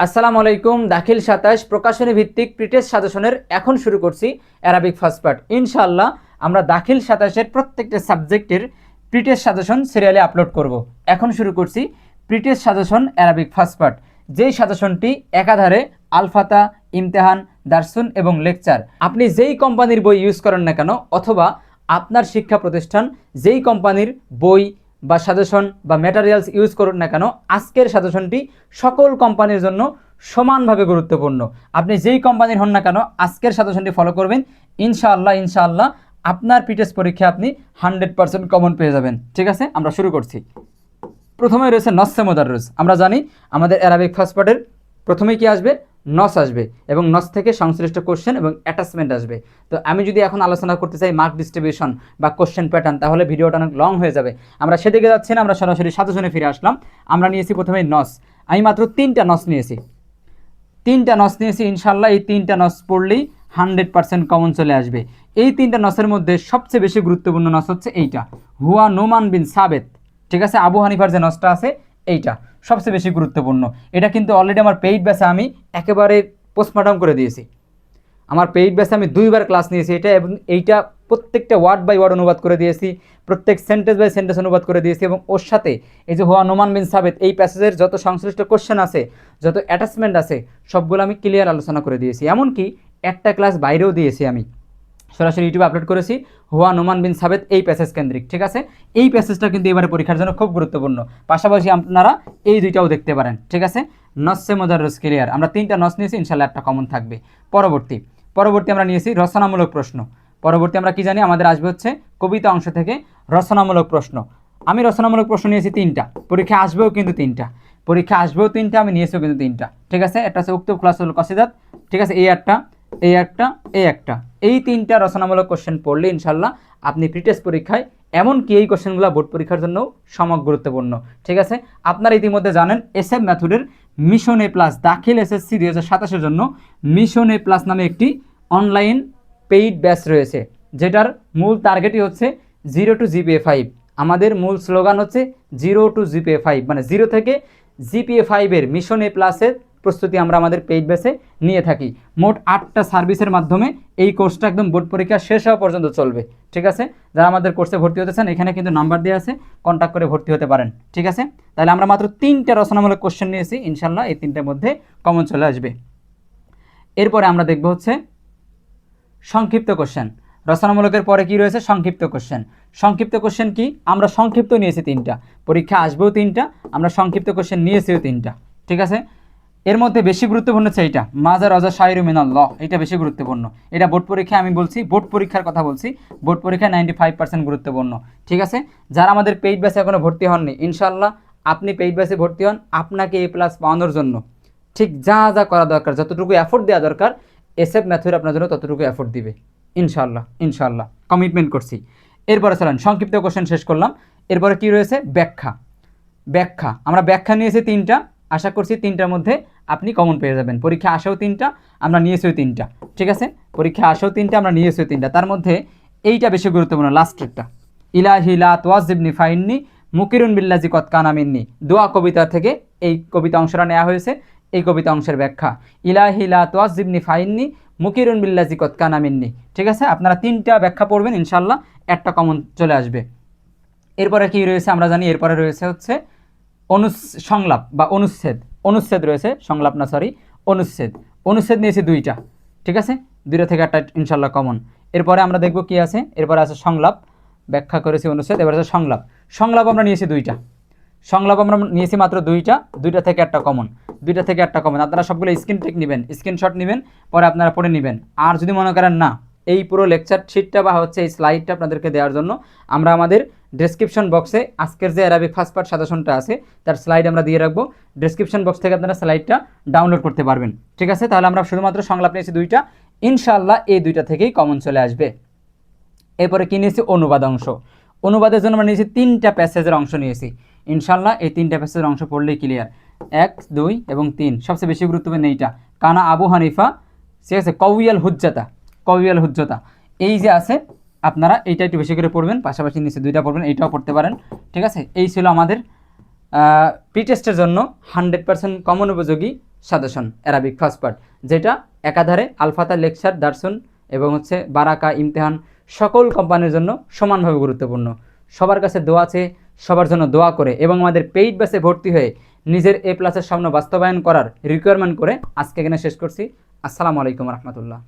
আসসালামু আলাইকুম। দাখিল ২৭ প্রকাশনী ভিত্তিক প্রিটেস্ট সাজেশনের এখন শুরু করছি অ্যারাবিক ফার্স্ট পার্ট। ইনশাআল্লাহ আমরা দাখিল ২৭-এর প্রত্যেকটা সাবজেক্টের প্রিটেস্ট সাজেশন সিরিয়ালে আপলোড করব। এখন শুরু করছি pretest suggestion Arabic first part, যেই সাজেশনটি একাধারে আলফাতা, ইমতেহান, দারসুন এবং লেকচার। আপনি যেই কোম্পানির বই ইউজ করেন না কেন, অথবা আপনার শিক্ষা প্রতিষ্ঠান যেই কোম্পানির বই বা সাজেশন বা ম্যাটেরিয়ালস ইউজ করুন না কেন, আজকের সাজেশনটি সকল কোম্পানির জন্য সমানভাবে গুরুত্বপূর্ণ। আপনি যেই কোম্পানির হন না কেন, আজকের সাজেশনটি ফলো করবেন, ইনশাআল্লাহ আপনার প্রিটেস্ট পরীক্ষা আপনি 100% কমন পেয়ে যাবেন। ঠিক আছে, আমরা শুরু করছি। প্রথমে রয়েছে নসে মোদাররুজ। আমরা জানি আমাদের অ্যারাবিক ফার্স্ট পার্টের প্রথমেই কি আসবে, নস আসবে, এবং নস থেকে সংশ্লিষ্ট কোশ্চেন এবং অ্যাটাচমেন্ট আসবে। তো আমি যদি এখন আলোচনা করতে চাই মার্ক ডিস্ট্রিবিউশন বা কোশ্চেন প্যাটার্ন, তাহলে ভিডিওটা অনেক লং হয়ে যাবে। আমরা সেদিকে যাচ্ছি না, আমরা সরাসরি সাজেশনে ফিরে আসলাম। আমরা নিয়েছি প্রথমে নস। আমি মাত্র 3টা নস নিয়েছি, ইনশাল্লাহ এই 3টা নস পড়লেই 100% কমন চলে আসবে। এই 3টা নসের মধ্যে সবচেয়ে বেশি গুরুত্বপূর্ণ নস হচ্ছে এইটা, হুয়া নোমান বিন সাবেত। ঠিক আছে, আবু হানিফার যে নসটা আছে এইটা সবচেয়ে বেশি গুরুত্বপূর্ণ। এটা কিন্তু অলরেডি আমার পেইড ব্যাচে আমি একেবারে পোস্টমর্টম করে দিয়েছি। আমার পেইড ব্যাচে আমি 2বার ক্লাস নিয়েছি এটা, এবং এইটা প্রত্যেকটা ওয়ার্ড বাই ওয়ার্ড অনুবাদ করে দিয়েছি, প্রত্যেক সেন্টেন্স বাই সেন্টেন্স অনুবাদ করে দিয়েছি, এবং ওর সাথে এই যে হুয়া নোমান বিন সাবেত এই প্যাসেজের যত সংশ্লিষ্ট কোশ্চেন আছে, যত অ্যাটাচমেন্ট আছে, সবগুলো আমি ক্লিয়ার আলোচনা করে দিয়েছি। এমনকি একটা ক্লাস বাইরেও দিয়েছি, আমি সরাসরি ইউটিউবে আপলোড করেছি হুয়া নোমান বিন সাবেত এই প্যাসেজ কেন্দ্রিক। ঠিক আছে, এই প্যাসেজটা কিন্তু এবারে পরীক্ষার জন্য খুব গুরুত্বপূর্ণ। পাশাপাশি আপনারা এই দুইটাও দেখতে পারেন। ঠিক আছে, নসে মোদাররুজ ক্লিয়ার। আমরা 3টা নস নিয়েছি, ইনশাল্লাহ একটা কমন থাকবে। পরবর্তী আমরা নিয়েছি রচনামূলক প্রশ্ন। পরবর্তী আমরা কি জানি, আমাদের আসবে হচ্ছে কবিতা অংশ থেকে রচনামূলক প্রশ্ন। আমি রচনামূলক প্রশ্ন নিয়েছি 3টা, পরীক্ষা আসবেও কিন্তু 3টা, আমি নিয়েছিও কিন্তু 3টা। ঠিক আছে, একটা হচ্ছে উক্তব খোলাসাতুল কসিদাত। ঠিক আছে, এই একটা, এই 3টা রচনামূলক কোশ্চেন পড়লে ইনশাল্লাহ আপনি প্রিটেস্ট পরীক্ষায়, এমনকি এই কোশ্চেনগুলো বোর্ড পরীক্ষার জন্য সমক গুরুত্বপূর্ণ। ঠিক আছে, আপনারা ইতিমধ্যে জানেন এসএফ মেথডের মিশন এ প্লাস দাখিল এসএসসি 2027-এর জন্য মিশন এ প্লাস নামে একটি অনলাইন পেইড ব্যাচ রয়েছে, যেটার মূল টার্গেটই হচ্ছে 0 to GPA 5। আমাদের মূল স্লোগান হচ্ছে 0 to GPA 5, মানে 0 থেকে GPA 5-এর মিশন এ প্লাসের প্রস্তুতি আমরা আমাদের পেইড বেসে নিয়ে থাকি। মোট 8টা সার্ভিসের মাধ্যমে এই কোর্সটা একদম বোর্ড পরীক্ষা শেষ হওয়া পর্যন্ত চলবে। ঠিক আছে, যারা আমাদের কোর্সে ভর্তি হতে চান, এখানে কিন্তু নাম্বার দেওয়া আছে, কন্ট্যাক্ট করে ভর্তি হতে পারেন। ঠিক আছে, তাহলে আমরা মাত্র 3টা রচনামূলক কোশ্চেন নিয়েছি, ইনশাল্লাহ এই 3টার মধ্যে কমন চলে আসবে। এরপরে আমরা দেখব হচ্ছে সংক্ষিপ্ত কোশ্চেন। রচনামূলকের পরে কি রয়েছে, সংক্ষিপ্ত কোশ্চেন কি, আমরা সংক্ষিপ্ত নিয়েছি 3টা, পরীক্ষা আসবেও 3টা, আমরা সংক্ষিপ্ত কোশ্চেন নিয়েছিও 3টা। ঠিক আছে, এর মধ্যে বেশি গুরুত্বপূর্ণ হচ্ছে এইটা, মাজা রাজা শাইরু মিনাল্লাহ। এটা বেশি গুরুত্বপূর্ণ। এটা বোর্ড পরীক্ষায় আমি বলছি, বোর্ড পরীক্ষার কথা বলছি, বোর্ড পরীক্ষায় 95% গুরুত্বপূর্ণ। ঠিক আছে, যারা আমাদের পেইড ব্যাচে এখনো ভর্তি হননি, ইনশাল্লাহ আপনি পেইড ব্যাচে ভর্তি হন, আপনাকে A+ পাওয়ানোর জন্য ঠিক যা যা করা দরকার, যতটুকু এফোর্ট দেওয়া দরকার, এসএফ মেথড আপনার জন্য ততটুকু এফোর্ট দিবে ইনশাল্লাহ কমিটমেন্ট করছি। এরপরে চলেন, সংক্ষিপ্ত কোশ্চেন শেষ করলাম। এরপরে কি রয়েছে, ব্যাখ্যা। আমরা ব্যাখ্যা নিয়েছি 3টা, আশা করছি 3টার মধ্যে আপনি কমন পেয়ে যাবেন। পরীক্ষা আসেও 3টা, আমরা নিয়েছিও 3টা। ঠিক আছে, পরীক্ষা আসেও 3টা, আমরা নিয়েছিও 3টা। তার মধ্যে এইটা বেশি গুরুত্বপূর্ণ, লাস্টেরটা, ইলাহি লা তুআযিবনি ফাইন্নি মুকিরুন বিল্লাযী কদ কানা মিন্নি। দোয়া কবিতা থেকে এই কবিতা অংশটা নেওয়া হয়েছে। এই কবিতা অংশের ব্যাখ্যা, ইলাহি লা তুআযিবনি ফাইন্নি মুকিরুন বিল্লাযী কদ কানা মিন্নি। ঠিক আছে, আপনারা 3টা ব্যাখ্যা পড়বেন, ইনশাল্লাহ একটা কমন চলে আসবে। এরপরে কি রয়েছে আমরা জানি, এরপরে রয়েছে হচ্ছে সংলাপ বা অনুচ্ছেদ রয়েছে, সংলাপ না, সরি, অনুচ্ছেদ নিয়েছি 2টা। ঠিক আছে, 2টা থেকে একটা ইনশাল্লাহ কমন। এরপরে আমরা দেখব কি আছে, এরপরে আছে সংলাপ, ব্যাখ্যা করেছি অনুচ্ছেদ, এবার আছে সংলাপ আমরা নিয়েছি 2টা, আমরা নিয়েছি মাত্র 2টা থেকে একটা কমন, আপনারা সবগুলো স্ক্রিনশট নেবেন, পরে আপনারা পড়ে নেবেন। আর যদি মনে করেন না, এই পুরো লেকচার শিটটা বা হচ্ছে এই স্লাইডটা আপনাদেরকে দেওয়ার জন্য আমরা আমাদের ডেসক্রিপশন বক্সে আজকের যে অ্যারাবিক ফার্স্ট পার্ট সাজেশনটা আছে তার স্লাইড আমরা দিয়ে রাখবো। ডেসক্রিপশন বক্স থেকে আপনারা স্লাইডটা ডাউনলোড করতে পারবেন। ঠিক আছে, তাহলে আমরা শুধুমাত্র সংলাপ নিয়েছি 2টা, ইনশাআল্লাহ এই 2টা থেকেই কমন চলে আসবে। এরপরে কি নিয়েছি, অনুবাদের জন্য আমরা নিয়েছি 3টা প্যাসেজের অংশ নিয়েছি। ইনশাআল্লাহ এই 3টা প্যাসেজের অংশ পড়লেই ক্লিয়ার। 1, 2 এবং 3 সবচেয়ে বেশি গুরুত্বপূর্ণ এইটা, কানা আবু হানিফা, ঠিক আছে, কউয়াল হুজ্জতা এই যে আছে, আপনারা এইটা একটু বেশি করে পড়বেন, পাশাপাশি নিচে 2টা পড়বেন, এইটাও পড়তে পারেন। ঠিক আছে, এই ছিল আমাদের প্রিটেস্টের জন্য 100% কমন উপযোগী সাজেশন অ্যারাবিক ফার্স্ট পার্ট, যেটা একাধারে আলফাতা, লেকচার, দার্সুন এবং হচ্ছে বারাকা, ইমতিহান সকল কোম্পানির জন্য সমানভাবে গুরুত্বপূর্ণ। সবার কাছে দোয়া আছে, সবার জন্য দোয়া করে এবং আমাদের পেইড ব্যাচে ভর্তি হয়ে নিজের A+-এর স্বপ্ন বাস্তবায়ন করার রিকোয়ারমেন্ট করে আজকে এখানে শেষ করছি। আসসালামু আলাইকুম রহমতুল্লাহ।